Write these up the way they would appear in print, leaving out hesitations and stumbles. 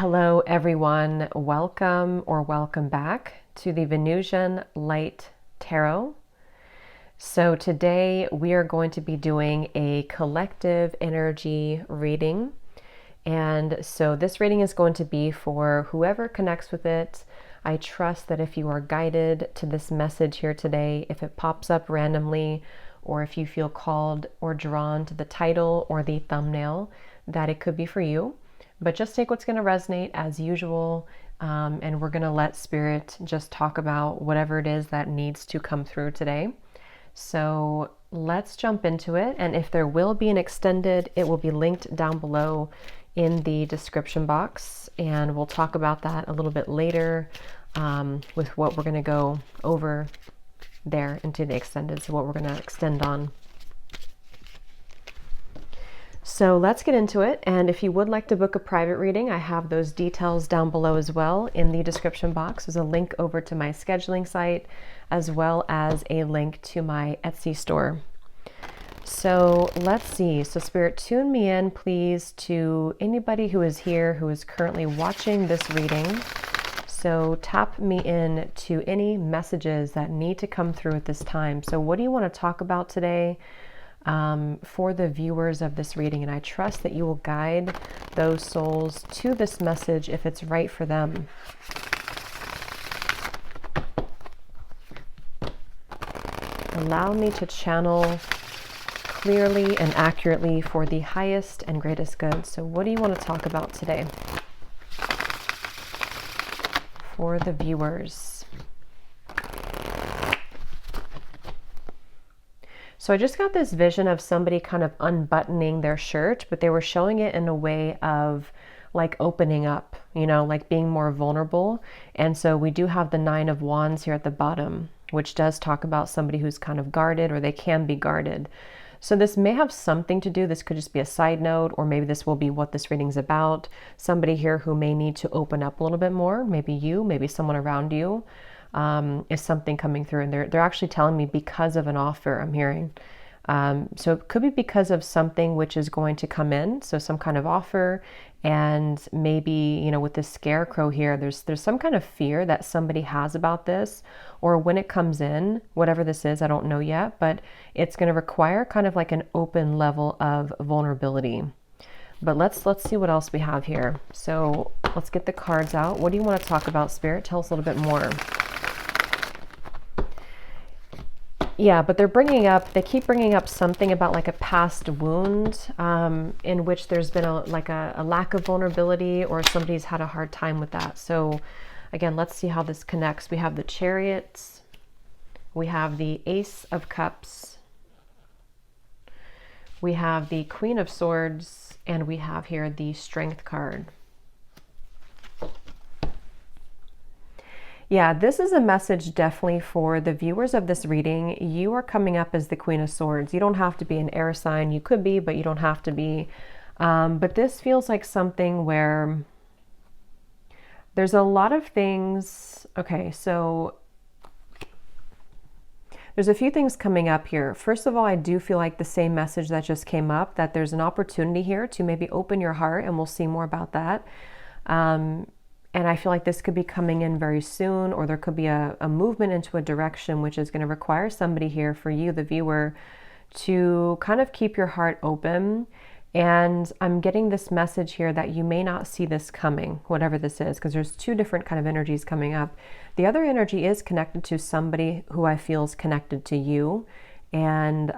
Hello, everyone. Welcome or welcome back to the Venusian Light Tarot. So today we are going to be doing a collective energy reading. And so this reading is going to be for whoever connects with it. I trust that if you are guided to this message here today, if it pops up randomly, or if you feel called or drawn to the title or the thumbnail, that it could be for you. But just take what's going to resonate as usual, and we're going to let Spirit just talk about whatever it is that needs to come through today. So let's jump into it. And if there will be an extended, it will be linked down below in the description box. And we'll talk about that a little bit later with what we're going to go over there into the extended. So what we're going to extend on. So let's get into it. And if you would like to book a private reading, I have those details down below as well in the description box. There's a link over to my scheduling site, as well as a link to my Etsy store. So let's see. So Spirit, tune me in, please, to anybody who is here, who is currently watching this reading. So tap me in to any messages that need to come through at this time. So what do you want to talk about today? For the viewers of this reading, and I trust that you will guide those souls to this message if it's right for them. Allow me to channel clearly and accurately for the highest and greatest good. So what do you want to talk about today for the viewers? So I just got this vision of somebody kind of unbuttoning their shirt, but they were showing it in a way of like opening up, you know, like being more vulnerable. And so we do have the 9 of Wands here at the bottom, which does talk about somebody who's kind of guarded, or they can be guarded. So this may have something to do, this could just be a side note, or maybe this will be what this reading's about. Somebody here who may need to open up a little bit more, maybe you, maybe someone around you. Is something coming through, and they're actually telling me because of an offer I'm hearing. So it could be because of something which is going to come in, so some kind of offer, and maybe, you know, with this scarecrow here, there's some kind of fear that somebody has about this, or when it comes in, whatever this is, I don't know yet, but it's going to require kind of like an open level of vulnerability. But let's see what else we have here. So let's get the cards out. What do you want to talk about, Spirit? Tell us a little bit more. Yeah, but they keep bringing up something about like a past wound in which there's been a lack of vulnerability, or somebody's had a hard time with that. So again, let's see how this connects. We have the Chariots, we have the Ace of Cups, we have the Queen of Swords, and we have here the Strength card. Yeah, this is a message definitely for the viewers of this reading. You are coming up as the Queen of Swords. You don't have to be an air sign. You could be, but you don't have to be. But this feels like something where there's a lot of things. Okay, so there's a few things coming up here. First of all, I do feel like the same message that just came up, that there's an opportunity here to maybe open your heart, and we'll see more about that. And I feel like this could be coming in very soon, or there could be a movement into a direction which is going to require somebody here, for you, the viewer, to kind of keep your heart open. And I'm getting this message here that you may not see this coming, whatever this is, because there's 2 different kind of energies coming up. The other energy is connected to somebody who I feel is connected to you. And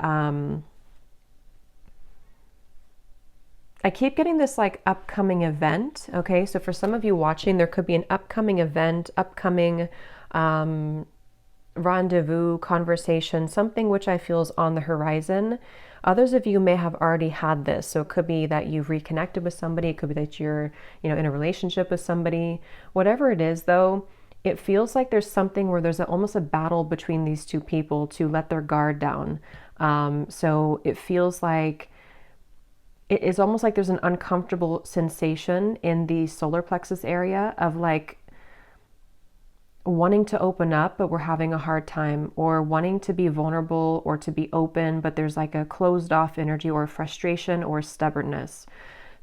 I keep getting this like upcoming event. Okay, so for some of you watching, there could be an upcoming event, upcoming rendezvous, conversation, something which I feel is on the horizon. Others of you may have already had this. So it could be that you've reconnected with somebody. It could be that you're, you know, in a relationship with somebody. Whatever it is though, it feels like there's something where there's almost a battle between these 2 people to let their guard down. So it feels like it is almost like there's an uncomfortable sensation in the solar plexus area of like wanting to open up, but we're having a hard time, or wanting to be vulnerable or to be open, but there's like a closed off energy or frustration or stubbornness.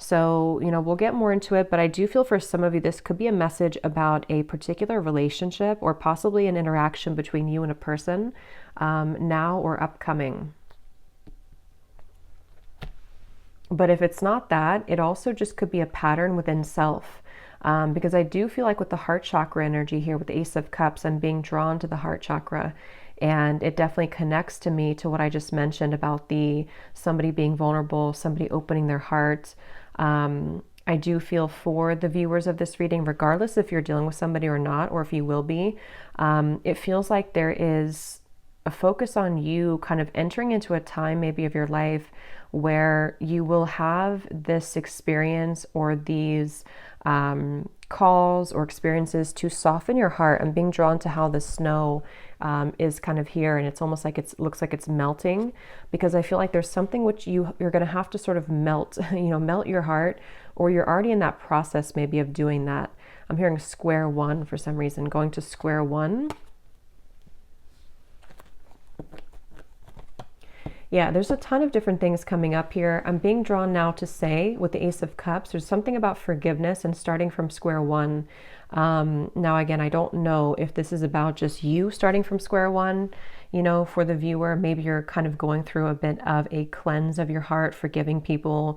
So, you know, we'll get more into it, but I do feel for some of you, this could be a message about a particular relationship or possibly an interaction between you and a person, now or upcoming. But if it's not that, it also just could be a pattern within self. Because I do feel like with the heart chakra energy here, with the Ace of Cups, I'm being drawn to the heart chakra. And it definitely connects to me to what I just mentioned about the somebody being vulnerable, somebody opening their heart. I do feel for the viewers of this reading, regardless if you're dealing with somebody or not, or if you will be, it feels like there is a focus on you kind of entering into a time maybe of your life where you will have this experience or these calls or experiences to soften your heart. I'm being drawn to how the snow is kind of here, and it's almost like it looks like it's melting, because I feel like there's something which you're going to have to sort of melt, melt your heart, or you're already in that process maybe of doing that. I'm hearing square one for some reason, going to square one. Yeah, there's a ton of different things coming up here. I'm being drawn now to say with the Ace of Cups, there's something about forgiveness and starting from square one. Now, again, I don't know if this is about just you starting from square one, for the viewer. Maybe you're kind of going through a bit of a cleanse of your heart, forgiving people,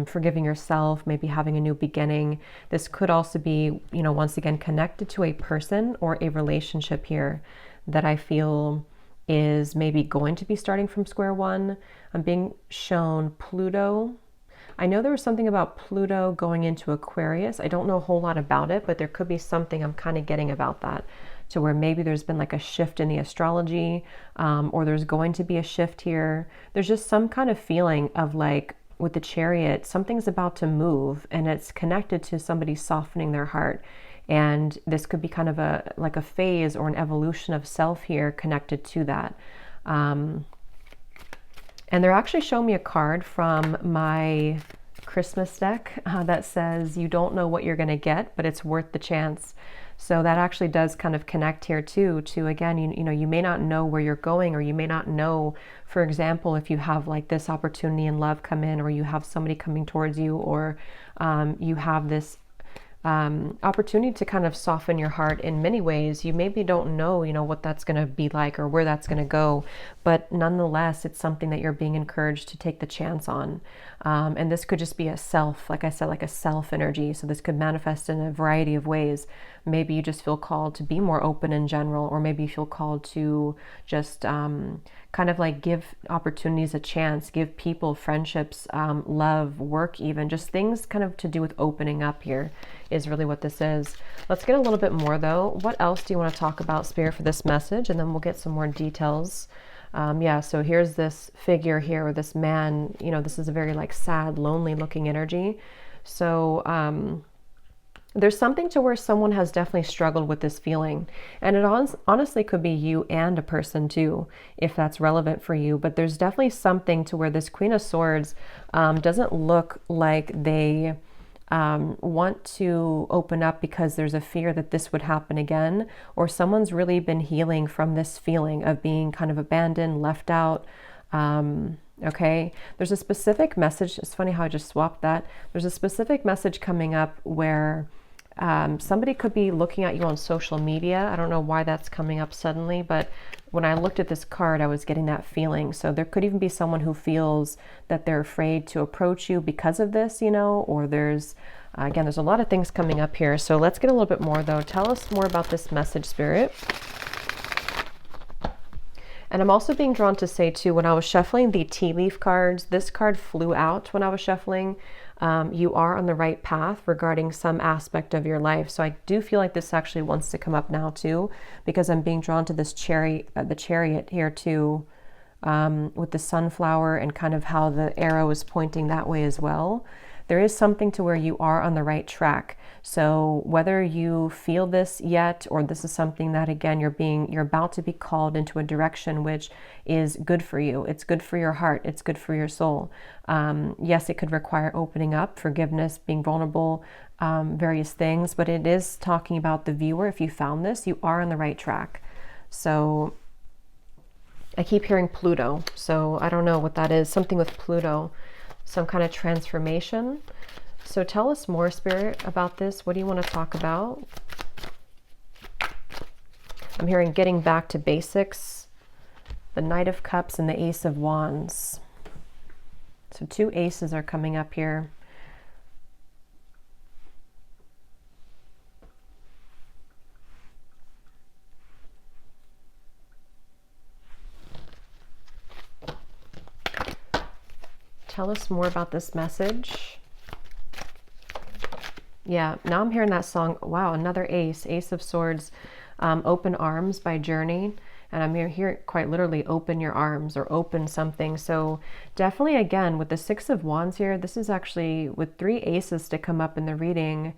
forgiving yourself, maybe having a new beginning. This could also be, once again, connected to a person or a relationship here that I feel is maybe going to be starting from square one. I'm being shown Pluto. I know there was something about Pluto going into Aquarius. I don't know a whole lot about it, but there could be something I'm kind of getting about that, to where maybe there's been like a shift in the astrology, or there's going to be a shift here. There's just some kind of feeling of like with the Chariot, something's about to move, and it's connected to somebody softening their heart. And this could be kind of like a phase or an evolution of self here connected to that. And they're actually showing me a card from my Christmas deck that says, you don't know what you're going to get, but it's worth the chance. So that actually does kind of connect here too, to again, you may not know where you're going, or you may not know, for example, if you have like this opportunity in love come in, or you have somebody coming towards you, or you have this opportunity to kind of soften your heart in many ways. You maybe don't know, what that's going to be like or where that's going to go, but nonetheless, it's something that you're being encouraged to take the chance on. And this could just be a self, like I said, like a self energy. So this could manifest in a variety of ways. Maybe you just feel called to be more open in general, or maybe you feel called to just kind of like give opportunities a chance, give people friendships, love, work, even just things kind of to do with opening up here is really what this is. Let's get a little bit more though. What else do you want to talk about, Spirit, for this message? And then we'll get some more details. So here's this figure here, or this man, this is a very like sad, lonely looking energy. So there's something to where someone has definitely struggled with this feeling. And it honestly could be you and a person too, if that's relevant for you. But there's definitely something to where this Queen of Swords doesn't look like they want to open up because there's a fear that this would happen again, or someone's really been healing from this feeling of being kind of abandoned, left out. Okay, there's a specific message. It's funny how I just swapped that. There's a specific message coming up where somebody could be looking at you on social media. I don't know why that's coming up suddenly, but when I looked at this card, I was getting that feeling. So there could even be someone who feels that they're afraid to approach you because of this, or there's, again, there's a lot of things coming up here. So let's get a little bit more though. Tell us more about this message, Spirit. And I'm also being drawn to say too, when I was shuffling the tea leaf cards, this card flew out when I was shuffling. You are on the right path regarding some aspect of your life. So I do feel like this actually wants to come up now too, because I'm being drawn to this the chariot here too, with the sunflower and kind of how the arrow is pointing that way as well. There is something to where you are on the right track. So whether you feel this yet, or this is something that, again, you're about to be called into a direction which is good for you. It's good for your heart. It's good for your soul. Yes, it could require opening up, forgiveness, being vulnerable, various things, but it is talking about the viewer. If you found this, you are on the right track. So I keep hearing Pluto. So I don't know what that is. Something with Pluto. Some kind of transformation. So tell us more, Spirit, about this. What do you want to talk about? I'm hearing getting back to basics, the Knight of Cups and the Ace of Wands. So 2 aces are coming up here. Tell us more about this message. Yeah, now I'm hearing that song. Wow, another ace, Ace of Swords, Open Arms by Journey. And I'm hearing quite literally open your arms or open something. So definitely, again, with the 6 of Wands here, this is actually with 3 aces to come up in the reading.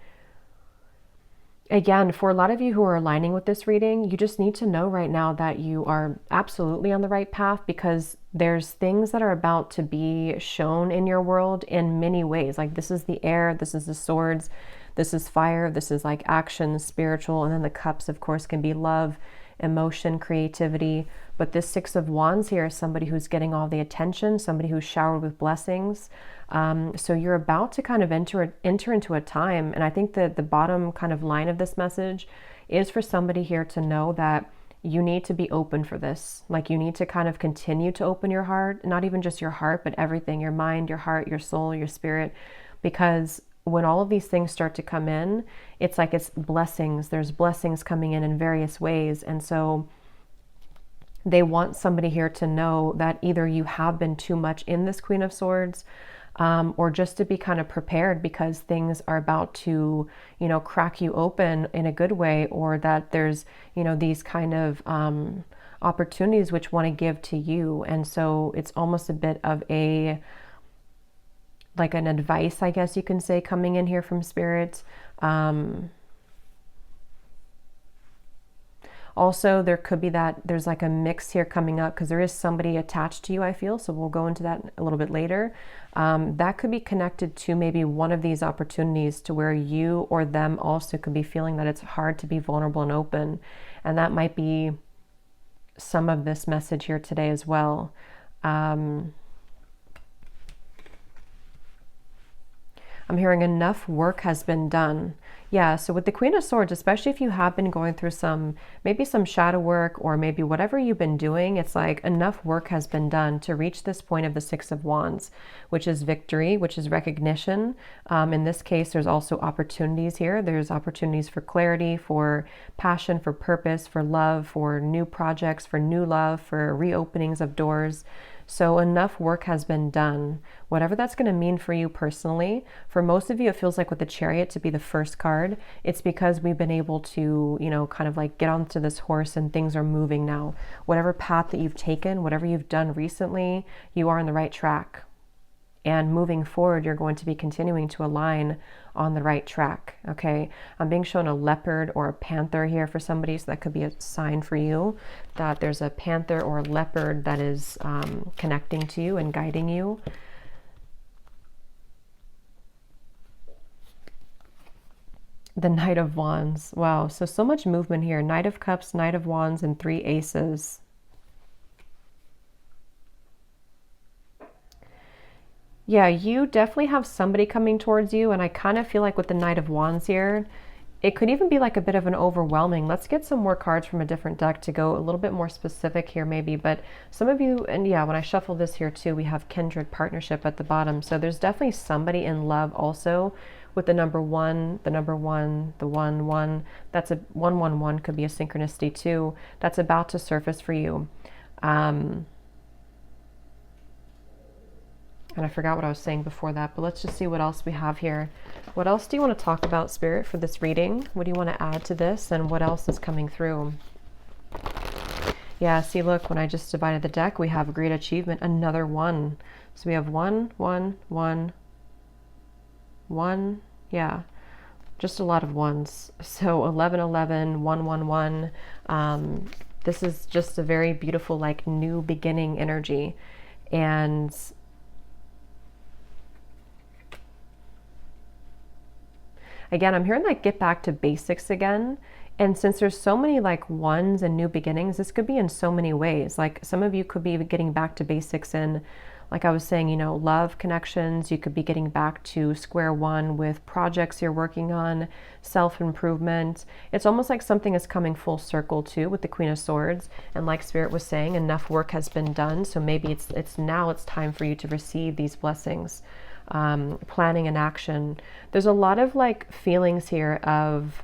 Again, for a lot of you who are aligning with this reading, you just need to know right now that you are absolutely on the right path, because there's things that are about to be shown in your world in many ways. Like, this is the air, this is the swords, this is fire, this is like action, spiritual, and then the cups, of course, can be love, emotion, creativity. But this 6 of Wands here is somebody who's getting all the attention, somebody who's showered with blessings. So you're about to kind of enter into a time, and I think that the bottom kind of line of this message is for somebody here to know that you need to be open for this. Like, you need to kind of continue to open your heart, not even just your heart, but everything, your mind, your heart, your soul, your spirit, because when all of these things start to come in, it's like it's blessings. There's blessings coming in various ways. And so they want somebody here to know that either you have been too much in this Queen of Swords, or just to be kind of prepared, because things are about to, you know, crack you open in a good way, or that there's, you know, these kind of opportunities which want to give to you. And so it's almost a bit of a, like an advice, I guess you can say, coming in here from Spirit. Also, there could be that there's like a mix here coming up, because there is somebody attached to you, I feel. So we'll go into that a little bit later. That could be connected to maybe one of these opportunities, to where you or them also could be feeling that it's hard to be vulnerable and open. And that might be some of this message here today as well. I'm hearing enough work has been done. Yeah, so with the Queen of Swords, especially if you have been going through maybe some shadow work, or maybe whatever you've been doing, it's like enough work has been done to reach this point of the 6 of Wands, which is victory, which is recognition. In this case, there's also opportunities here. There's opportunities for clarity, for passion, for purpose, for love, for new projects, for new love, for reopenings of doors. So enough work has been done, whatever that's going to mean for you personally. For most of you, it feels like with the Chariot to be the first card, it's because we've been able to, you know, kind of like get onto this horse and things are moving now. Whatever path that you've taken, whatever you've done recently, you are on the right track. And moving forward, you're going to be continuing to align on the right track, okay? I'm being shown a leopard or a panther here for somebody, so that could be a sign for you that there's a panther or a leopard that is connecting to you and guiding you. The Knight of Wands. Wow, so much movement here. Knight of Cups, Knight of Wands, and 3 aces. Yeah, you definitely have somebody coming towards you, and I kind of feel like with the Knight of Wands here, it could even be like a bit of an overwhelming. Let's get some more cards from a different deck to go a little bit more specific here maybe, but some of you, and yeah, when I shuffle this here too, we have kindred partnership at the bottom. So there's definitely somebody in love also with the number 1, the 1, 1. That's a 111 could be a synchronicity too. That's about to surface for you. And I forgot what I was saying before that, but let's just see what else we have here. What else do you want to talk about, Spirit, for this reading? What do you want to add to this, and what else is coming through? Yeah, see, look, when I just divided the deck, we have great achievement, another 1. So we have 1, 1, 1, 1, yeah, just a lot of 1s. So 11, 11, 1, 1, 1. This is just a very beautiful, like, new beginning energy. And again, I'm hearing like get back to basics again. And since there's so many like 1s and new beginnings, this could be in so many ways. Like some of you could be getting back to basics in like I was saying, you know, love connections. You could be getting back to square one with projects you're working on, self-improvement. It's almost like something is coming full circle too with the Queen of Swords. And like Spirit was saying, enough work has been done. So maybe it's now it's time for you to receive these blessings. Planning and action. There's a lot of like feelings here of,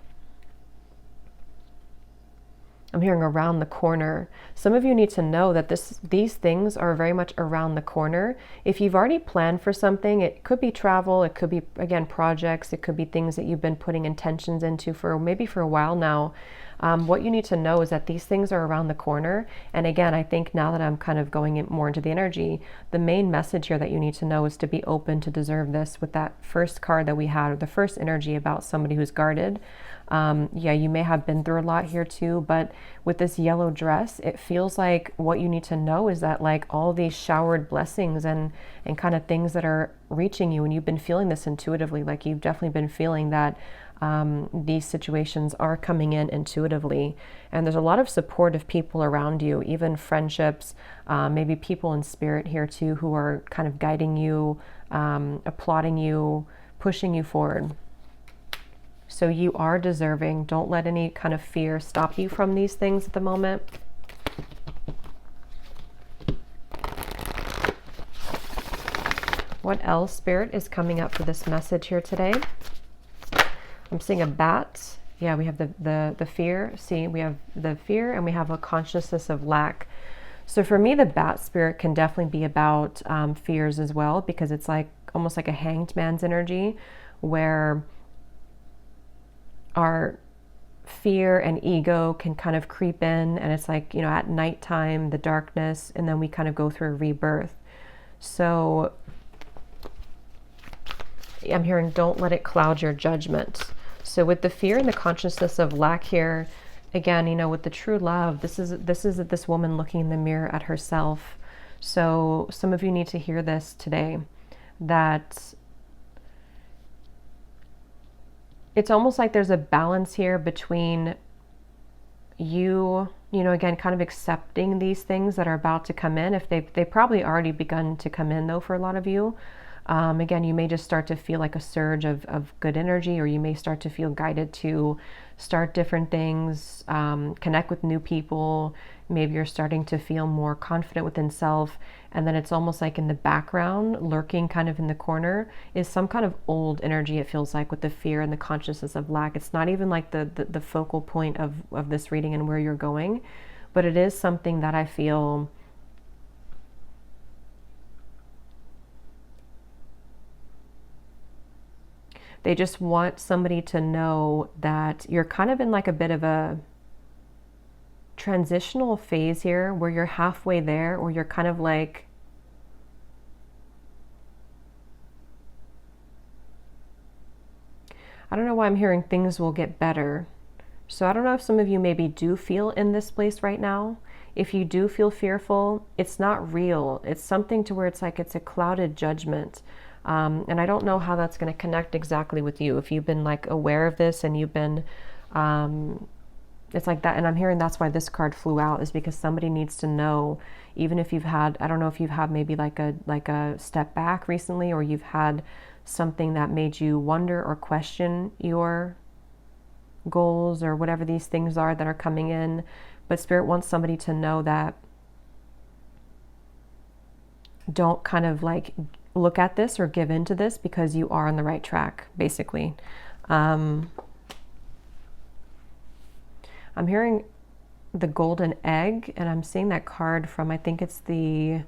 I'm hearing around the corner. Some of you need to know that these things are very much around the corner. If you've already planned for something, it could be travel, it could be, again, projects, it could be things that you've been putting intentions into for maybe for a while now. What you need to know is that these things are around the corner. And again, I think now that I'm kind of going more into the energy, the main message here that you need to know is to be open to deserve this with that first card that we had, or the first energy about somebody who's guarded. Yeah, you may have been through a lot here too, but with this yellow dress, it feels like what you need to know is that like all these showered blessings and kind of things that are reaching you, and you've been feeling this intuitively, like you've definitely been feeling that these situations are coming in intuitively, and there's a lot of supportive people around you, even friendships, maybe people in spirit here too, who are kind of guiding you, applauding you, pushing you forward. So you are deserving. Don't let any kind of fear stop you from these things at the moment. What else, Spirit, is coming up for this message here today? I'm seeing a bat. Yeah, we have the fear. See, we have the fear and we have a consciousness of lack. So for me, the bat spirit can definitely be about fears as well, because it's like almost like a hanged man's energy, where our fear and ego can kind of creep in, and it's like, you know, at nighttime, the darkness, and then we kind of go through a rebirth. So I'm hearing, don't let it cloud your judgment. So with the fear and the consciousness of lack here, again, you know, with the true love, this is this woman looking in the mirror at herself. So some of you need to hear this today, that it's almost like there's a balance here between you know, again, kind of accepting these things that are about to come in. If they probably already begun to come in though for a lot of you. Again, you may just start to feel like a surge of good energy, or you may start to feel guided to start different things, connect with new people. Maybe you're starting to feel more confident within self. And then it's almost like in the background, lurking kind of in the corner, is some kind of old energy, it feels like, with the fear and the consciousness of lack. It's not even like the focal point of this reading and where you're going, but it is something that I feel they just want somebody to know that you're kind of in like a bit of a transitional phase here, where you're halfway there, or you're kind of like, I don't know why I'm hearing things will get better. So I don't know if some of you maybe do feel in this place right now. If you do feel fearful, it's not real. It's something to where it's like it's a clouded judgment. And I don't know how that's going to connect exactly with you. If you've been like aware of this and you've been, it's like that. And I'm hearing that's why this card flew out, is because somebody needs to know, even if you've had, I don't know if you've had maybe like a step back recently, or you've had something that made you wonder or question your goals, or whatever these things are that are coming in. But Spirit wants somebody to know that don't kind of like look at this or give into this, because you are on the right track, basically. I'm hearing the golden egg, and I'm seeing that card from, I think it's the,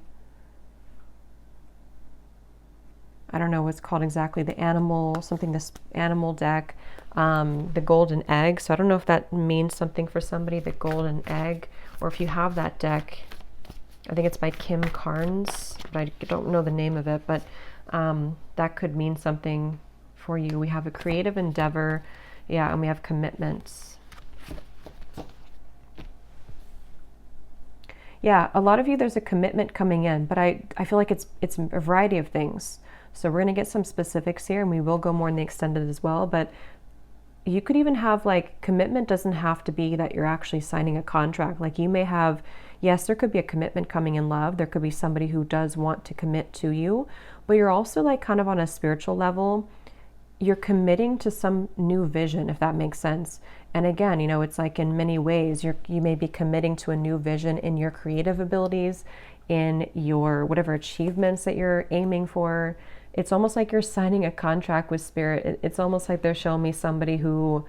I don't know what's called exactly, the animal, something, this animal deck, the golden egg. So I don't know if that means something for somebody, the golden egg, or if you have that deck. I think it's by Kim Carnes, but I don't know the name of it, but that could mean something for you. We have a creative endeavor, yeah, and we have commitments. Yeah, a lot of you, there's a commitment coming in, but I feel like it's a variety of things. So we're going to get some specifics here, and we will go more in the extended as well, but you could even have like, commitment doesn't have to be that you're actually signing a contract. Like you may have, yes, there could be a commitment coming in love. There could be somebody who does want to commit to you, but you're also like kind of on a spiritual level, you're committing to some new vision, if that makes sense. And again, you know, it's like in many ways, you may be committing to a new vision in your creative abilities, in your whatever achievements that you're aiming for. It's almost like you're signing a contract with spirit. It's almost like they're showing me somebody who,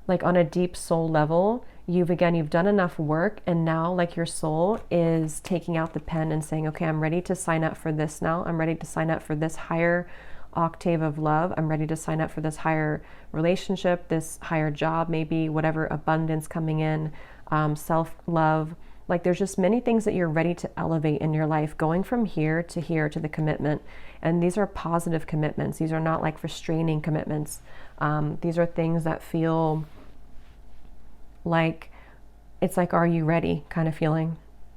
like on a deep soul level, you've done enough work, and now like your soul is taking out the pen and saying, okay, I'm ready to sign up for this now. I'm ready to sign up for this higher octave of love. I'm ready to sign up for this higher relationship, this higher job, maybe whatever abundance coming in, self-love. Like there's just many things that you're ready to elevate in your life, going from here to the commitment. And these are positive commitments. These are not like restraining commitments. These are things that feel like, it's like, are you ready kind of feeling.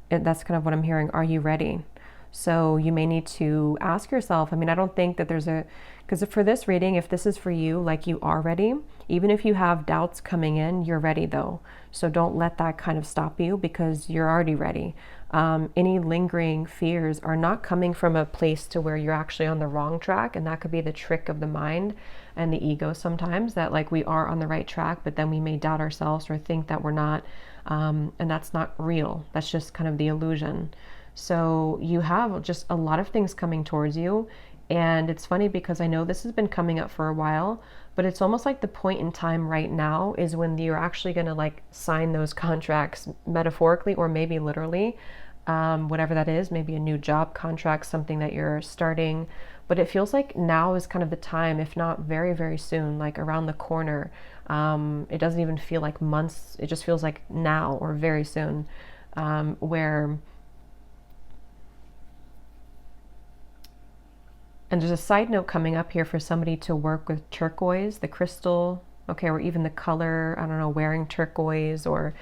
That's kind of what I'm hearing. Are you ready? So you may need to ask yourself, I mean, I don't think that because for this reading, if this is for you, like you are ready, even if you have doubts coming in, you're ready though. So don't let that kind of stop you, because you're already ready. Any lingering fears are not coming from a place to where you're actually on the wrong track. And that could be the trick of the mind and the ego sometimes, that like we are on the right track, but then we may doubt ourselves or think that we're not. And that's not real. That's just kind of the illusion. So you have just a lot of things coming towards you. And it's funny because I know this has been coming up for a while, but it's almost like the point in time right now is when you're actually going to like sign those contracts, metaphorically or maybe literally, whatever that is, maybe a new job contract, something that you're starting. But it feels like now is kind of the time, if not very, very soon, like around the corner. It doesn't even feel like months. It just feels like now or very soon, where... And there's a side note coming up here for somebody to work with turquoise, the crystal, okay, or even the color, I don't know, wearing turquoise or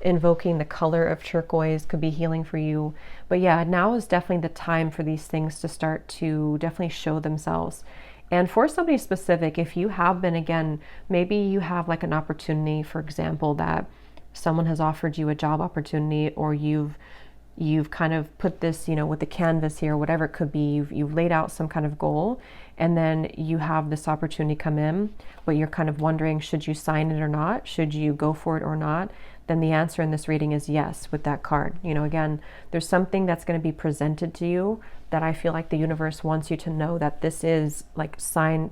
invoking the color of turquoise could be healing for you. But yeah, now is definitely the time for these things to start to definitely show themselves. And for somebody specific, if you have been, again, maybe you have like an opportunity, for example, that someone has offered you a job opportunity, or you've kind of put this, you know, with the canvas here, whatever it could be, you've laid out some kind of goal, and then you have this opportunity come in, but you're kind of wondering, should you sign it or not? Should you go for it or not? Then the answer in this reading is yes with that card. You know, again, there's something that's going to be presented to you that I feel like the universe wants you to know that this is like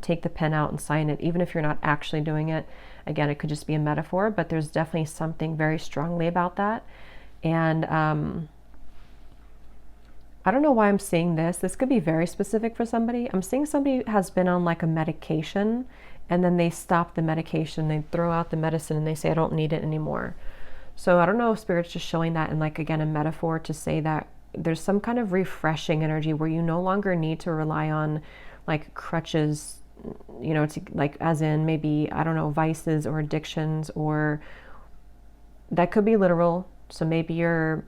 take the pen out and sign it, even if you're not actually doing it. Again, it could just be a metaphor, but there's definitely something very strongly about that. And, I don't know why I'm seeing this. This could be very specific for somebody. I'm seeing somebody has been on like a medication, and then they stop the medication, they throw out the medicine, and they say, I don't need it anymore. So I don't know if Spirit's just showing that in like, again, a metaphor to say that there's some kind of refreshing energy where you no longer need to rely on like crutches, you know, to like, as in maybe, I don't know, vices or addictions, or that could be literal. So maybe you're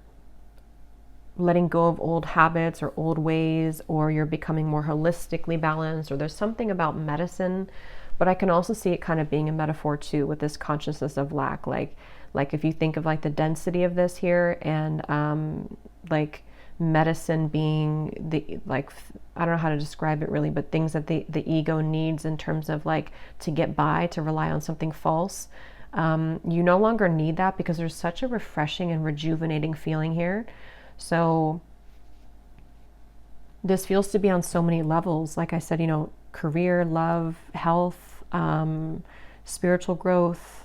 letting go of old habits or old ways, or you're becoming more holistically balanced, or there's something about medicine. But I can also see it kind of being a metaphor too, with this consciousness of lack. Like if you think of like the density of this here, and like medicine being the, like, I don't know how to describe it really, but things that the ego needs in terms of like to get by, to rely on something false. You no longer need that, because there's such a refreshing and rejuvenating feeling here. So this feels to be on so many levels. Like I said, you know, career, love, health, spiritual growth.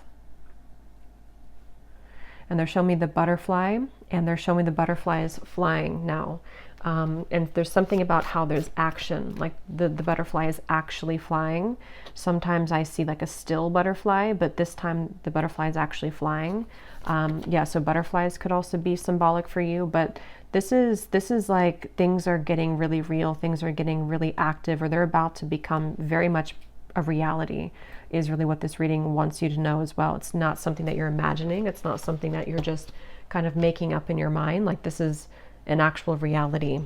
And they're showing me the butterfly, and they're showing me the butterfly is flying now. And there's something about how there's action, like the butterfly is actually flying. Sometimes I see like a still butterfly, but this time the butterfly is actually flying. Yeah, so butterflies could also be symbolic for you, but this is like things are getting really real, things are getting really active, or they're about to become very much a reality, is really what this reading wants you to know as well. It's not something that you're imagining. It's not something that you're just kind of making up in your mind. Like this is an actual reality.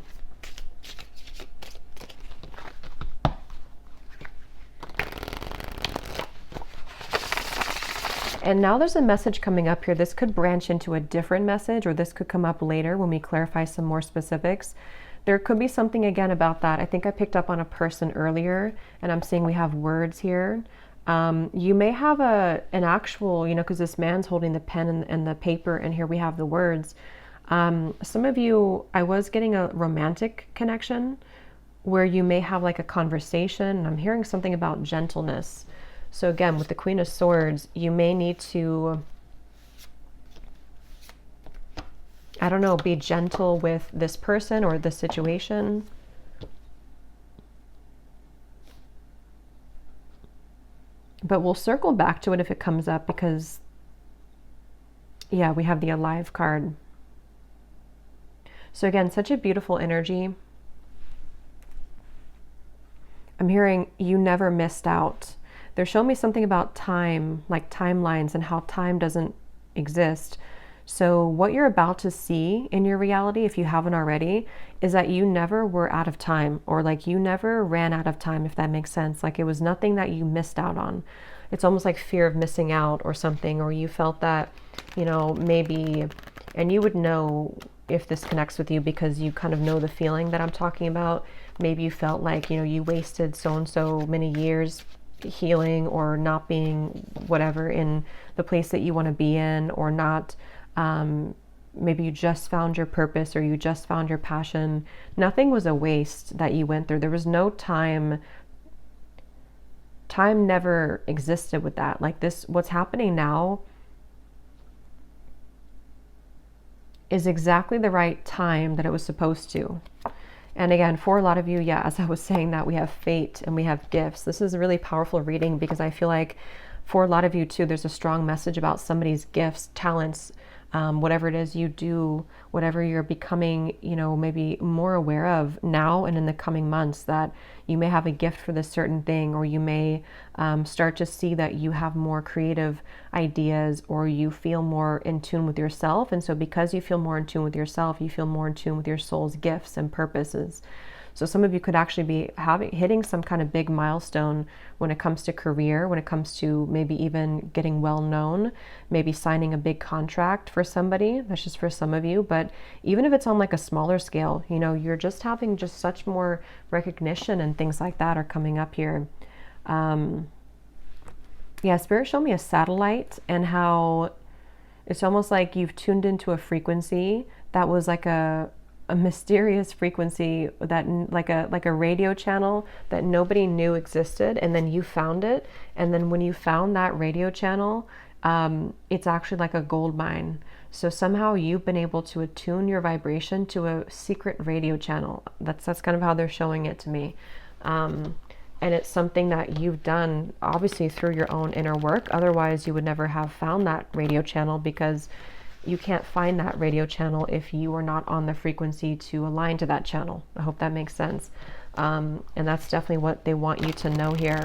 And now there's a message coming up here. This could branch into a different message, or this could come up later when we clarify some more specifics. There could be something again about that. I think I picked up on a person earlier, and I'm seeing we have words here. You may have an actual, because this man's holding the pen and the paper, and here we have the words. Some of you, I was getting a romantic connection where you may have like a conversation. I'm hearing something about gentleness. So again, with the Queen of Swords, you may need to, I don't know, be gentle with this person or this situation. But we'll circle back to it if it comes up because, yeah, we have the Alive card. So again, such a beautiful energy. I'm hearing you never missed out. They're showing me something about time, like timelines and how time doesn't exist. So what you're about to see in your reality, if you haven't already, is that you never were out of time, or like you never ran out of time, if that makes sense. Like it was nothing that you missed out on. It's almost like fear of missing out or something, or you felt that, maybe, and you would know if this connects with you because you kind of know the feeling that I'm talking about. Maybe you felt like, you wasted so many years healing or not being whatever in the place that you want to be in, or not, maybe you just found your purpose or you just found your passion. Nothing was a waste that you went through. There was no time. Time never existed with that. Like this, what's happening now is exactly the right time that it was supposed to. And again, for a lot of you, yeah, as I was saying that, we have fate and we have gifts. This is a really powerful reading because I feel like for a lot of you too, there's a strong message about somebody's gifts, talents, whatever it is you do, whatever you're becoming, maybe more aware of now and in the coming months, that you may have a gift for this certain thing, or you may start to see that you have more creative ideas, or you feel more in tune with yourself. And so because you feel more in tune with yourself, you feel more in tune with your soul's gifts and purposes. So some of you could actually be hitting some kind of big milestone when it comes to career, when it comes to maybe even getting well known, maybe signing a big contract for somebody. That's just for some of you. But even if it's on like a smaller scale, you're just having just such more recognition and things like that are coming up here. Yeah, Spirit showed me a satellite and how it's almost like you've tuned into a frequency that was like a mysterious frequency, that like a radio channel that nobody knew existed, and then you found it. And then when you found that radio channel, it's actually like a gold mine. So somehow you've been able to attune your vibration to a secret radio channel. That's kind of how they're showing it to me. And it's something that you've done obviously through your own inner work. Otherwise you would never have found that radio channel, because you can't find that radio channel if you are not on the frequency to align to that channel. I hope that makes sense. And that's definitely what they want you to know here.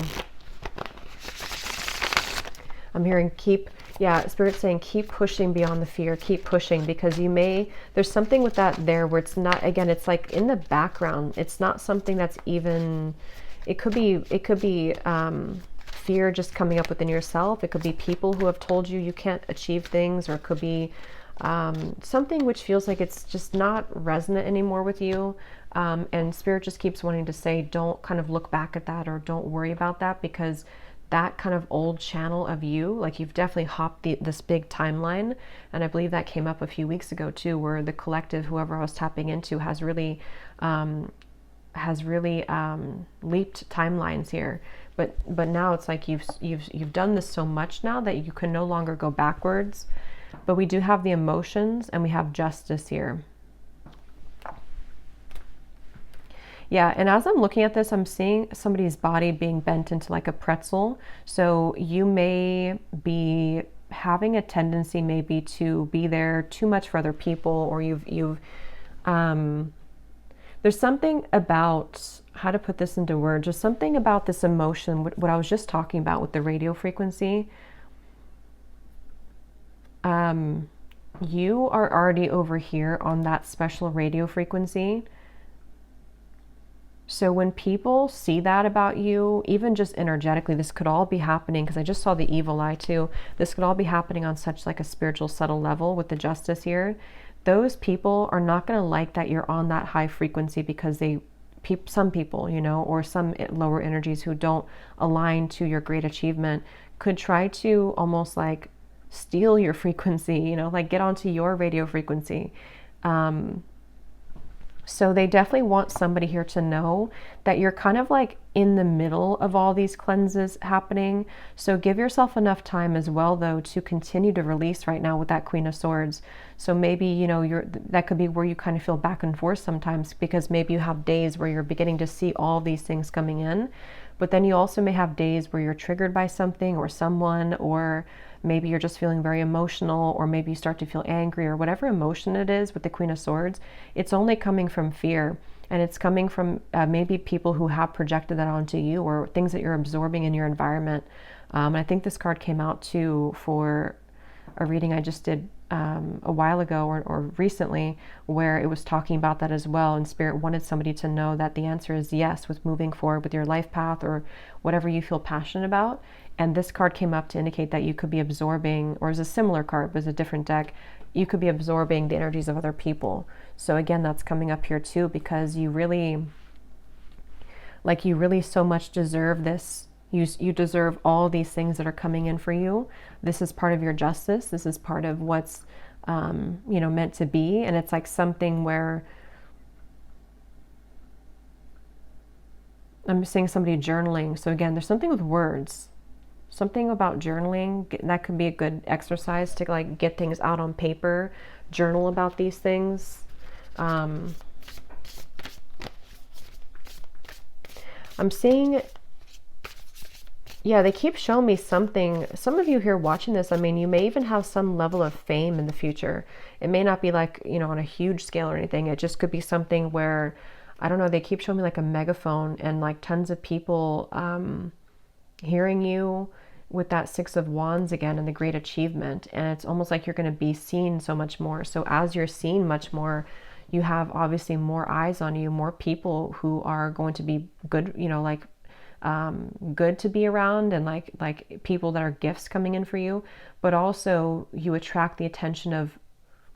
I'm hearing Spirit's saying keep pushing beyond the fear, keep pushing, because there's something with that there where it's not, again, it's like in the background. It's not something that's even, it could be fear just coming up within yourself. It could be people who have told you can't achieve things, or it could be something which feels like it's just not resonant anymore with you. And Spirit just keeps wanting to say, don't kind of look back at that, or don't worry about that, because that kind of old channel of you, like you've definitely hopped this big timeline. And I believe that came up a few weeks ago too, where the collective, whoever I was tapping into, has really leaped timelines here. But now it's like you've done this so much now that you can no longer go backwards. But we do have the emotions and we have justice here. Yeah, and as I'm looking at this, I'm seeing somebody's body being bent into like a pretzel. So you may be having a tendency maybe to be there too much for other people, or there's something about, how to put this into words, just something about this emotion, what I was just talking about with the radio frequency. You are already over here on that special radio frequency. So when people see that about you, even just energetically, this could all be happening, because I just saw the evil eye too. This could all be happening on such like a spiritual subtle level with the justice here. Those people are not going to like that you're on that high frequency, because some people, you know, or some lower energies who don't align to your great achievement could try to almost like steal your frequency, you know, like get onto your radio frequency. So they definitely want somebody here to know that you're kind of like in the middle of all these cleanses happening. So give yourself enough time as well, though, to continue to release right now with that Queen of Swords. So maybe, you know, that could be where you kind of feel back and forth sometimes, because maybe you have days where you're beginning to see all these things coming in. But then you also may have days where you're triggered by something or someone, or maybe you're just feeling very emotional, or maybe you start to feel angry, or whatever emotion it is with the Queen of Swords. It's only coming from fear, and it's coming from maybe people who have projected that onto you, or things that you're absorbing in your environment. And I think this card came out too for a reading I just did a while ago, or recently, where it was talking about that as well. And Spirit wanted somebody to know that the answer is yes with moving forward with your life path or whatever you feel passionate about. And this card came up to indicate that you could be absorbing, or is a similar card, but it's a different deck, you could be absorbing the energies of other people. So again, that's coming up here too, because you really so much deserve this. You deserve all these things that are coming in for you. This is part of your justice. This is part of what's, you know, meant to be. And it's like something where I'm seeing somebody journaling. So again, there's something with words, something about journaling. That could be a good exercise to like get things out on paper, journal about these things. I'm seeing, yeah, they keep showing me something. Some of you here watching this, I mean, you may even have some level of fame in the future. It may not be like, you know, on a huge scale or anything. It just could be something where, I don't know, they keep showing me like a megaphone and like tons of people hearing you with that Six of Wands again and the great achievement. And it's almost like you're going to be seen so much more. So as you're seen much more, you have obviously more eyes on you, more people who are going to be good, you know, like good to be around, and like people that are gifts coming in for you. But also you attract the attention of,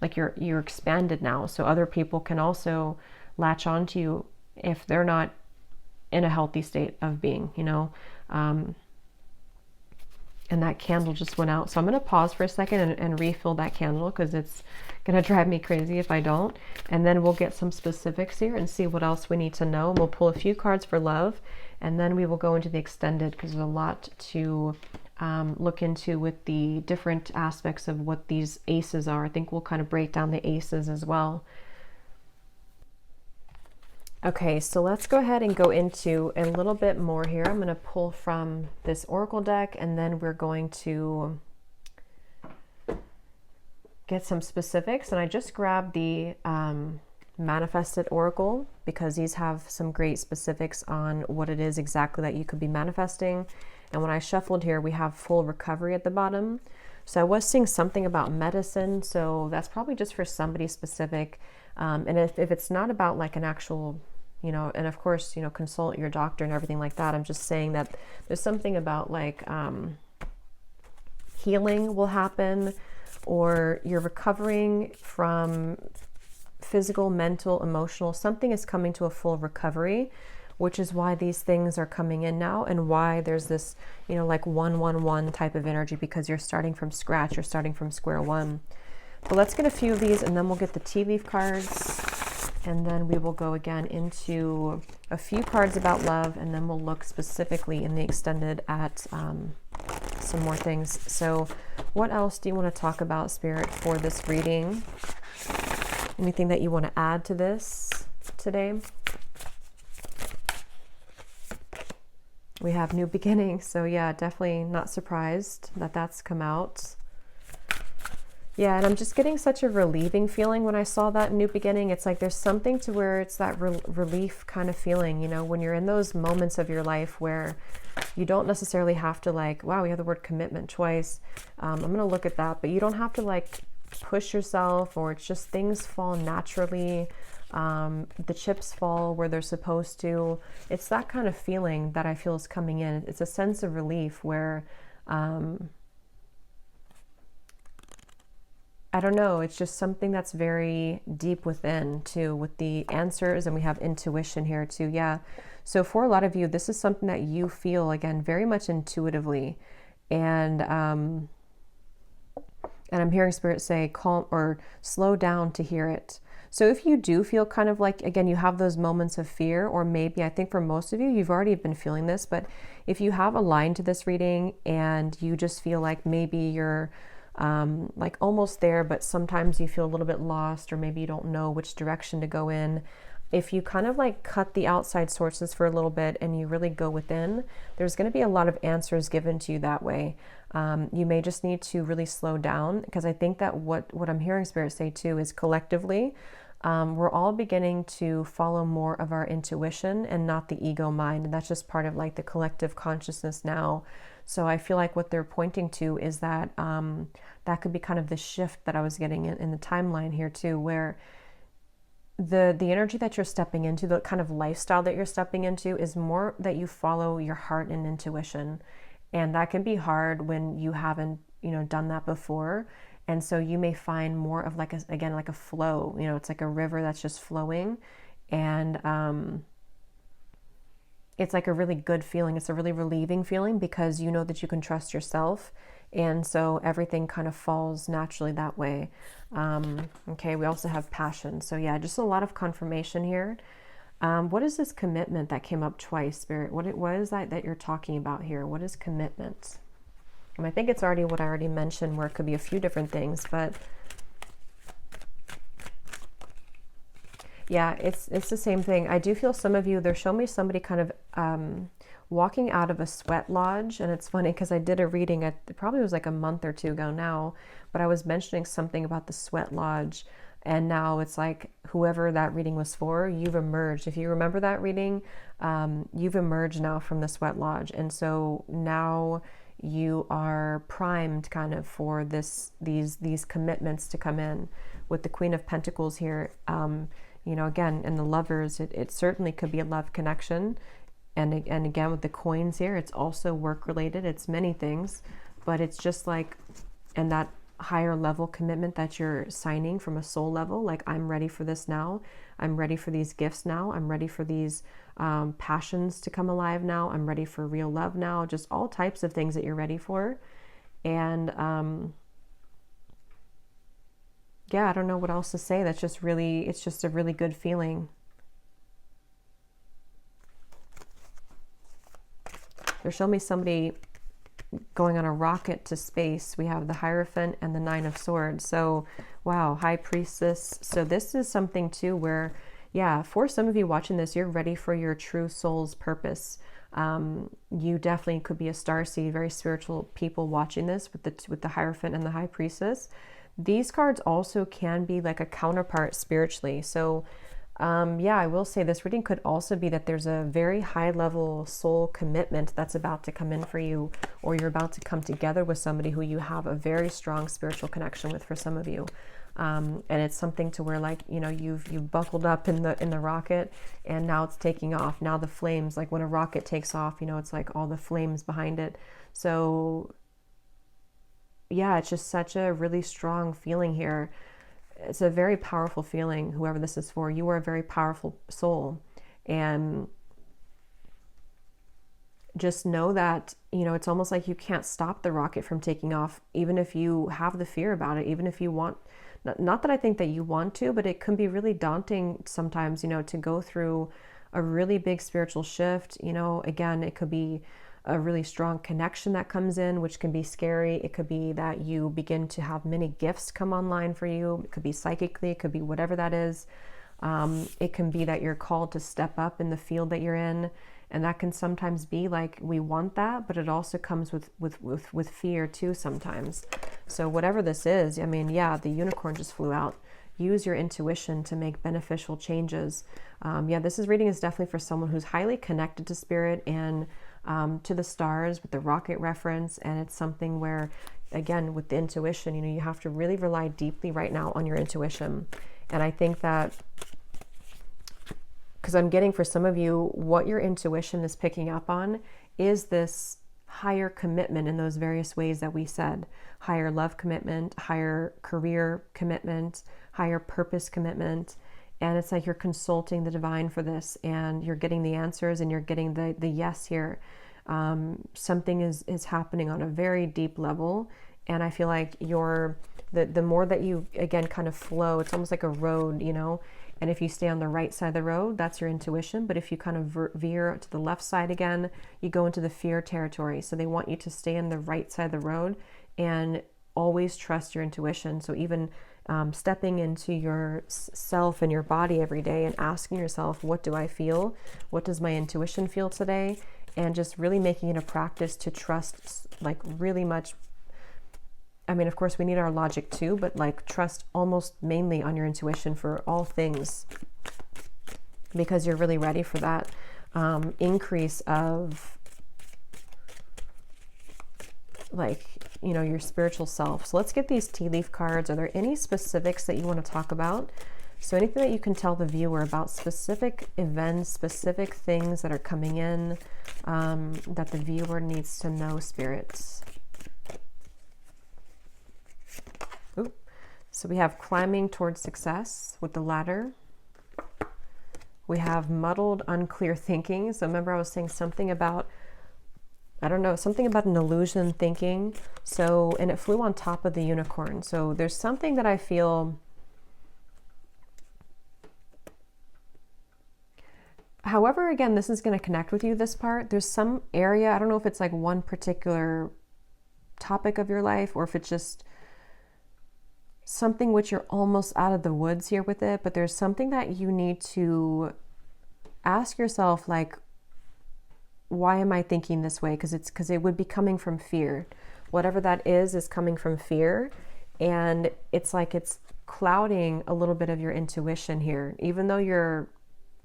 like, you're expanded now, so other people can also latch onto you if they're not in a healthy state of being, you know. And that candle just went out, so I'm going to pause for a second and refill that candle, because it's going to drive me crazy if I don't. And then we'll get some specifics here and see what else we need to know. We'll pull a few cards for love, and then we will go into the extended, because there's a lot to look into with the different aspects of what these aces are. I think we'll kind of break down the aces as well. Okay, so let's go ahead and go into a little bit more here. I'm going to pull from this oracle deck, and then we're going to get some specifics. And I just grabbed the manifested oracle, because these have some great specifics on what it is exactly that you could be manifesting. And when I shuffled here, we have full recovery at the bottom. So I was seeing something about medicine, so that's probably just for somebody specific. And if it's not about like an actual, you know, and of course, you know, consult your doctor and everything like that. I'm just saying that there's something about like healing will happen, or you're recovering from physical, mental, emotional. Something is coming to a full recovery, which is why these things are coming in now, and why there's this, you know, like 111 type of energy, because you're starting from scratch. You're starting from square one. But let's get a few of these, and then we'll get the tea leaf cards, and then we will go again into a few cards about love, and then we'll look specifically in the extended at some more things. So what else do you want to talk about, Spirit, for this reading? Anything that you want to add to this today? We have new beginnings, so yeah, definitely not surprised that that's come out. Yeah, and I'm just getting such a relieving feeling when I saw that new beginning. It's like there's something to where it's that relief kind of feeling, you know, when you're in those moments of your life where you don't necessarily have to, like, wow, we have the word commitment twice. I'm going to look at that, but you don't have to like push yourself, or it's just things fall naturally. The chips fall where they're supposed to. It's that kind of feeling that I feel is coming in. It's a sense of relief where, I don't know, it's just something that's very deep within too, with the answers, and we have intuition here too. Yeah. So for a lot of you, this is something that you feel, again, very much intuitively. And I'm hearing Spirit say calm or slow down to hear it. So if you do feel kind of like, again, you have those moments of fear, or maybe, I think for most of you, you've already been feeling this, but if you have aligned to this reading and you just feel like maybe you're like almost there, but sometimes you feel a little bit lost, or maybe you don't know which direction to go in. If you kind of like cut the outside sources for a little bit and you really go within, there's going to be a lot of answers given to you that way. You may just need to really slow down, because I think that what I'm hearing Spirit say too is collectively, we're all beginning to follow more of our intuition and not the ego mind. And that's just part of like the collective consciousness now. So I feel like what they're pointing to is that that could be kind of the shift that I was getting in the timeline here too, where the energy that you're stepping into, the kind of lifestyle that you're stepping into, is more that you follow your heart and intuition. And that can be hard when you haven't, done that before. And so you may find more of like like a flow, it's like a river that's just flowing. And it's like a really good feeling. It's a really relieving feeling, because you know that you can trust yourself. And so everything kind of falls naturally that way. Okay, we also have passion. So yeah, just a lot of confirmation here. What is this commitment that came up twice, Spirit? What is that you're talking about here? What is commitment? And I think it's already what I already mentioned, where it could be a few different things, but yeah, it's the same thing. I do feel some of you, they're showing me somebody kind of walking out of a sweat lodge. And it's funny because I did a reading, it probably was like a month or two ago now, but I was mentioning something about the sweat lodge. And now it's like whoever that reading was for, you've emerged. If you remember that reading, you've emerged now from the sweat lodge. And so now you are primed kind of for these commitments to come in. With the Queen of Pentacles here, again, and the Lovers, it certainly could be a love connection. And again, with the coins here, it's also work related. It's many things, but it's just like, and that higher level commitment that you're signing from a soul level, like, I'm ready for this now. I'm ready for these gifts now. I'm ready for these passions to come alive now. I'm ready for real love now. Just all types of things that you're ready for. And yeah, I don't know what else to say. That's just really, it's just a really good feeling. They're showing me somebody going on a rocket to space. We have the Hierophant and the Nine of Swords. So, wow, High Priestess. So this is something too where, yeah, for some of you watching this, you're ready for your true soul's purpose. You definitely could be a starseed, very spiritual people watching this with the Hierophant and the High Priestess. These cards also can be like a counterpart spiritually. So yeah, I will say this reading could also be that there's a very high level soul commitment that's about to come in for you, or you're about to come together with somebody who you have a very strong spiritual connection with, for some of you. And it's something to where, like, you've buckled up in the rocket, and now it's taking off. Now the flames, like when a rocket takes off, it's like all the flames behind it. So yeah, it's just such a really strong feeling here. It's a very powerful feeling, whoever this is for. You are a very powerful soul. And just know that, it's almost like you can't stop the rocket from taking off, even if you have the fear about it, even if you want, not that I think that you want to, but it can be really daunting sometimes, to go through a really big spiritual shift. Again, it could be a really strong connection that comes in, which can be scary. It could be that you begin to have many gifts come online for you. It could be psychically, it could be whatever that is. It can be that you're called to step up in the field that you're in. And that can sometimes be like, we want that, but it also comes with fear too sometimes. So whatever this is, I mean, yeah, the unicorn just flew out. Use your intuition to make beneficial changes. Yeah, this reading is definitely for someone who's highly connected to spirit and to the stars with the rocket reference. And it's something where, again, with the intuition, you know, you have to really rely deeply right now on your intuition. And I think that, because I'm getting for some of you, what your intuition is picking up on is this higher commitment in those various ways that we said. Higher love commitment, higher career commitment, higher purpose commitment. And it's like you're consulting the divine for this, and you're getting the answers, and you're getting the yes here. Something is happening on a very deep level. And I feel like the more that you, again, kind of flow, it's almost like a road, you know. And if you stay on the right side of the road, that's your intuition. But if you kind of veer to the left side again, you go into the fear territory. So they want you to stay on the right side of the road and always trust your intuition. So even stepping into your self and your body every day and asking yourself, what do I feel? What does my intuition feel today? And just really making it a practice to trust, like really much. I mean, of course, we need our logic too, but like trust almost mainly on your intuition for all things, because you're really ready for that increase of, like, you know, your spiritual self. So let's get these tea leaf cards. Are there any specifics that you want to talk about? So anything that you can tell the viewer about specific events, specific things that are coming in that the viewer needs to know, spirits. Ooh. So we have climbing towards success with the ladder. We have muddled, unclear thinking. So remember I was saying something about, I don't know, something about an illusion thinking. So, and it flew on top of the unicorn. So there's something that I feel, however, again, this is going to connect with you, this part. There's some area, I don't know if it's like one particular topic of your life, or if it's just something which you're almost out of the woods here with it, but there's something that you need to ask yourself, like, why am I thinking this way? Because it would be coming from fear. Whatever that is coming from fear. And it's like it's clouding a little bit of your intuition here. Even though you're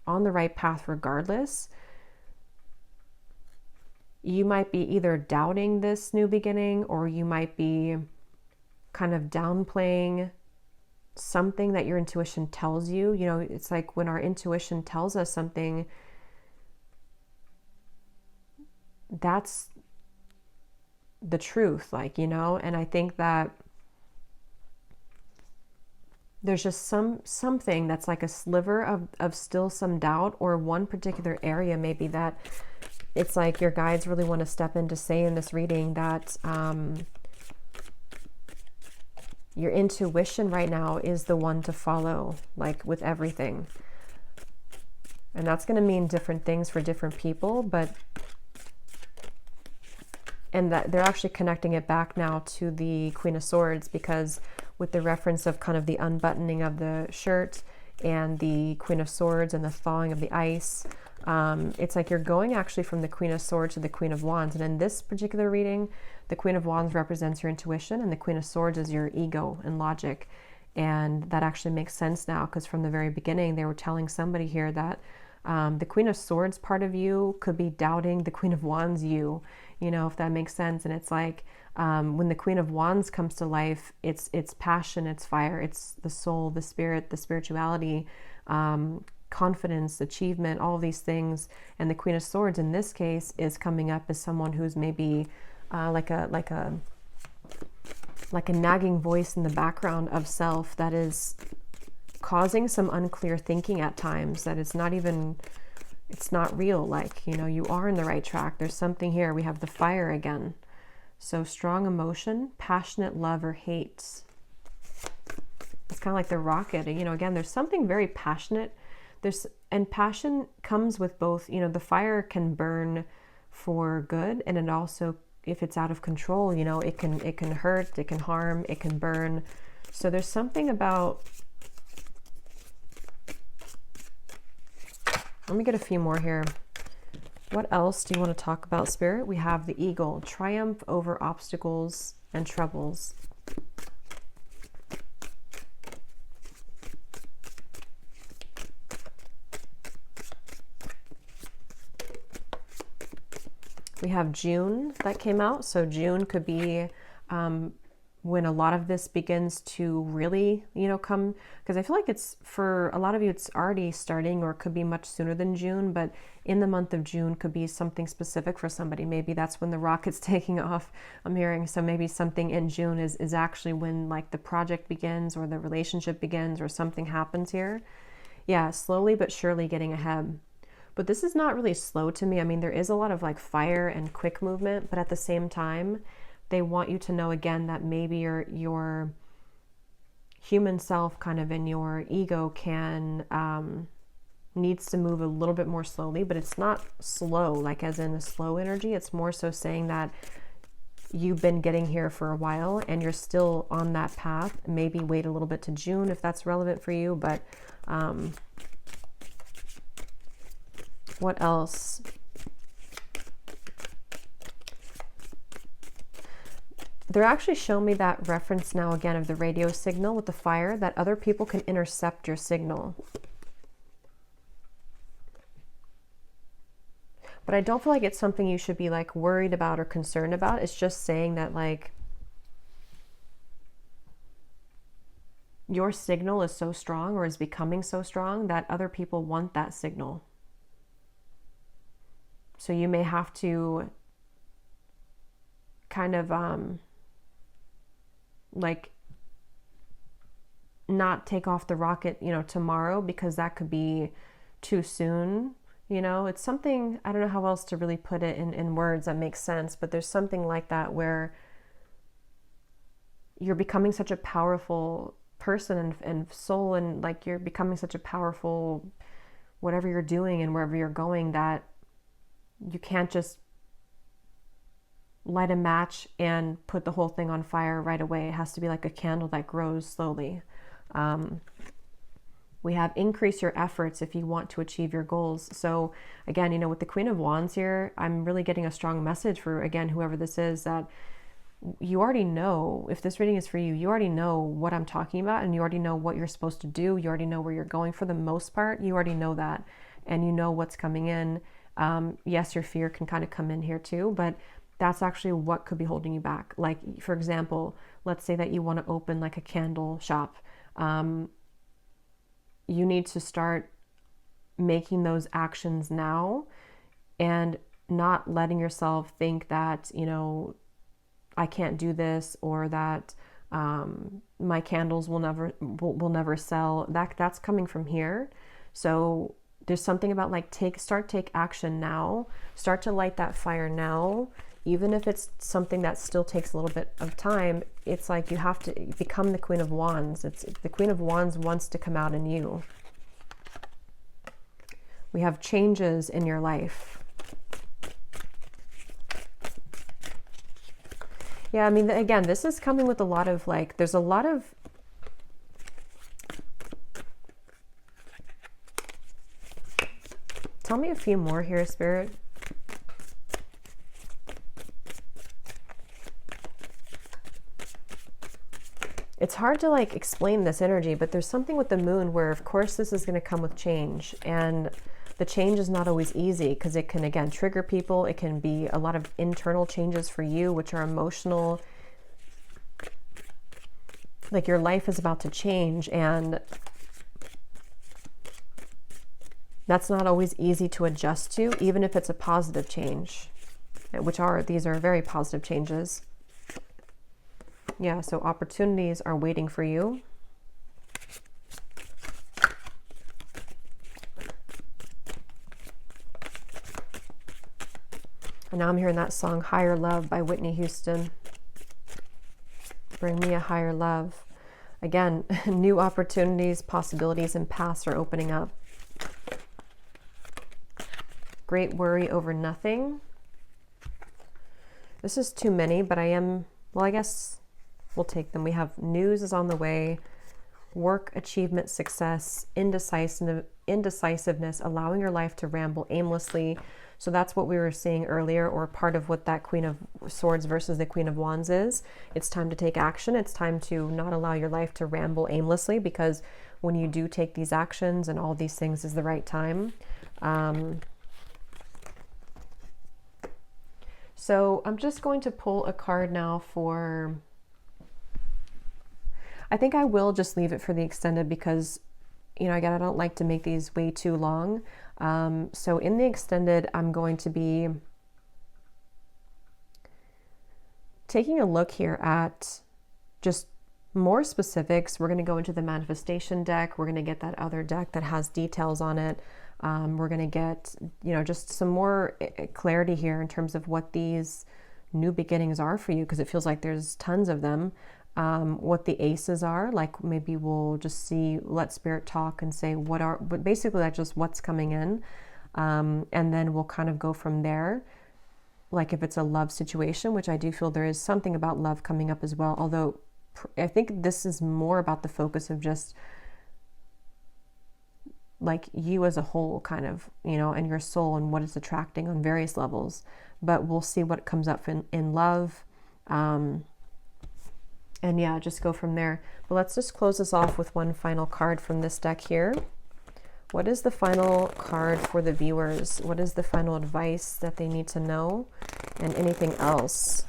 on the right path regardless, you might be either doubting this new beginning, or you might be kind of downplaying something that your intuition tells you. You know, it's like when our intuition tells us something, that's the truth, like, you know. And I think that there's just something that's like a sliver of still some doubt, or one particular area maybe that it's like your guides really want to step in to say in this reading that your intuition right now is the one to follow, like with everything. And that's going to mean different things for different people, but, and that they're actually connecting it back now to the Queen of Swords, because with the reference of kind of the unbuttoning of the shirt and the Queen of Swords and the thawing of the ice, it's like you're going actually from the Queen of Swords to the Queen of Wands. And in this particular reading, the Queen of Wands represents your intuition, and the Queen of Swords is your ego and logic. And that actually makes sense now, because from the very beginning, they were telling somebody here that the Queen of Swords part of you could be doubting the Queen of Wands you know, if that makes sense. And it's like when the Queen of Wands comes to life, it's passion, it's fire, it's the soul, the spirit, the spirituality, confidence, achievement, all of these things. And the Queen of Swords in this case is coming up as someone who's maybe like a nagging voice in the background of self that is causing some unclear thinking at times, that it's not even, it's not real. Like, you know, you are in the right track. There's something here. We have the fire again. So strong emotion, passionate love or hate. It's kind of like the rocket, you know, again, there's something very passionate. And passion comes with both, you know, the fire can burn for good, and it also, if it's out of control, you know, it can hurt, it can harm, it can burn. So there's something about, let me get a few more here. What else do you want to talk about, Spirit? We have the eagle, triumph over obstacles and troubles. We have June that came out. So June could be when a lot of this begins to really, you know, come, because I feel like it's, for a lot of you, it's already starting, or it could be much sooner than June, but in the month of June could be something specific for somebody. Maybe that's when the rocket's taking off, I'm hearing. So maybe something in June is actually when like the project begins, or the relationship begins, or something happens here. Yeah, slowly but surely getting ahead. But this is not really slow to me. I mean, there is a lot of like fire and quick movement, but at the same time, they want you to know again that maybe your human self kind of in your ego can needs to move a little bit more slowly, but it's not slow like as in a slow energy. It's more so saying that you've been getting here for a while and you're still on that path. Maybe wait a little bit to June if that's relevant for you, but what else? They're actually showing me that reference now again of the radio signal with the fire, that other people can intercept your signal. But I don't feel like it's something you should be like worried about or concerned about. It's just saying that like your signal is so strong, or is becoming so strong, that other people want that signal. So you may have to kind of like not take off the rocket, you know, tomorrow, because that could be too soon. You know, it's something, I don't know how else to really put it in words that makes sense, but there's something like that where you're becoming such a powerful person and soul, and like you're becoming such a powerful whatever you're doing and wherever you're going, that you can't just light a match and put the whole thing on fire right away. It has to be like a candle that grows slowly. We have increase your efforts if you want to achieve your goals. So again, you know, with the Queen of Wands here, I'm really getting a strong message for, again, whoever this is, that you already know, if this reading is for you, you already know what I'm talking about, and you already know what you're supposed to do. You already know where you're going for the most part. You already know that, and you know what's coming in. Yes, your fear can kind of come in here too, but that's actually what could be holding you back. Like, for example, let's say that you want to open like a candle shop. You need to start making those actions now, and not letting yourself think that, you know, I can't do this, or that my candles will never sell. That's coming from here. So there's something about like take action now. Start to light that fire now. Even if it's something that still takes a little bit of time, it's like you have to become the Queen of Wands. It's the Queen of Wands wants to come out in you. We have changes in your life. Yeah, I mean, again, this is coming with a lot of like, there's a lot of tell me a few more here, Spirit. It's hard to like explain this energy, but there's something with the moon where of course this is going to come with change, and the change is not always easy because it can again trigger people. It can be a lot of internal changes for you, which are emotional. Like your life is about to change, and that's not always easy to adjust to, even if it's a positive change, these are very positive changes. Yeah, so opportunities are waiting for you. And now I'm hearing that song, Higher Love by Whitney Houston. Bring me a higher love. Again, new opportunities, possibilities, and paths are opening up. Great worry over nothing. This is too many, but well, I guess we'll take them. We have news is on the way, work, achievement, success, indecisiveness, allowing your life to ramble aimlessly. So that's what we were seeing earlier, or part of what that Queen of Swords versus the Queen of Wands is. It's time to take action. It's time to not allow your life to ramble aimlessly, because when you do take these actions and all these things is the right time. So I'm just going to pull a card now for, I think I will just leave it for the extended because, you know, again, I don't like to make these way too long. So in the extended, I'm going to be taking a look here at just more specifics. We're going to go into the manifestation deck. We're going to get that other deck that has details on it. We're going to get, you know, just some more clarity here in terms of what these new beginnings are for you, because it feels like there's tons of them. What the aces are, like maybe we'll just see, let spirit talk and say but basically that's just what's coming in. And then we'll kind of go from there. Like if it's a love situation, which I do feel there is something about love coming up as well. Although I think this is more about the focus of just like you as a whole, kind of, you know, and your soul and what it's attracting on various levels. But we'll see what comes up in love. And yeah, just go from there. But let's just close this off with one final card from this deck here. What is the final card for the viewers? What is the final advice that they need to know? And anything else?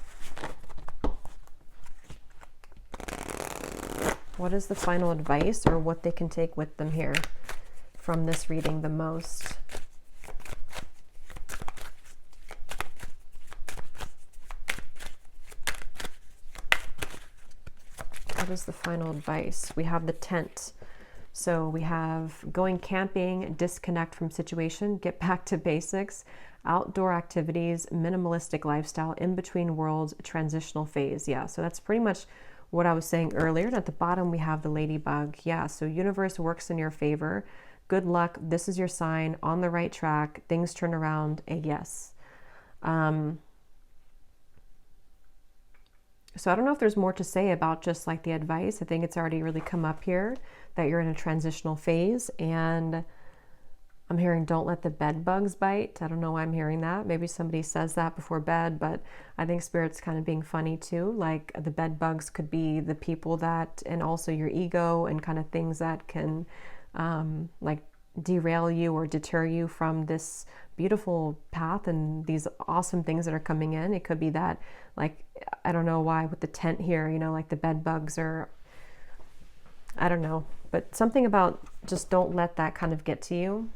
What is the final advice or what they can take with them here from this reading the most? What is the final advice? We have the tent. So we have going camping, disconnect from situation, get back to basics, outdoor activities, minimalistic lifestyle, in between worlds, transitional phase. Yeah, so that's pretty much what I was saying earlier. And at the bottom, we have the ladybug. Yeah, so universe works in your favor. Good luck. This is your sign, on the right track. Things turn around. A yes. So I don't know if there's more to say about just like the advice. I think it's already really come up here that you're in a transitional phase, and I'm hearing don't let the bed bugs bite. I don't know why I'm hearing that. Maybe somebody says that before bed, but I think Spirit's kind of being funny too. Like the bed bugs could be the people that, and also your ego and kind of things that can like derail you or deter you from this beautiful path and these awesome things that are coming in. It could be that, like, I don't know why with the tent here, you know, like the bed bugs, or I don't know, but something about just don't let that kind of get to you.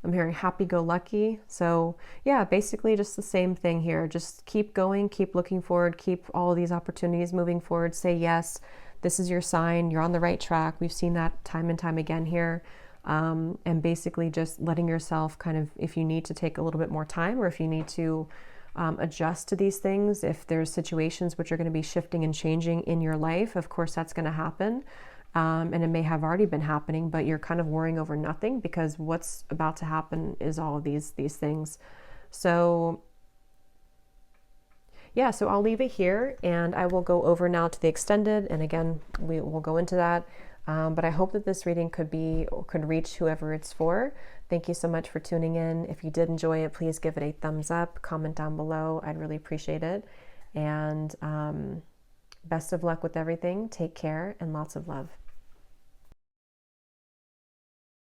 I'm hearing happy-go-lucky. So yeah, basically just the same thing here. Just keep going, keep looking forward, keep all of these opportunities moving forward. Say yes, this is your sign. You're on the right track. We've seen that time and time again here. And basically just letting yourself kind of, if you need to take a little bit more time, or if you need to adjust to these things, if there's situations which are going to be shifting and changing in your life, of course that's going to happen. And it may have already been happening, but you're kind of worrying over nothing because what's about to happen is all of these things. So yeah, so I'll leave it here and I will go over now to the extended. And again, we will go into that. But I hope that this reading could reach whoever it's for. Thank you so much for tuning in. If you did enjoy it, please give it a thumbs up, comment down below. I'd really appreciate it. And best of luck with everything. Take care and lots of love.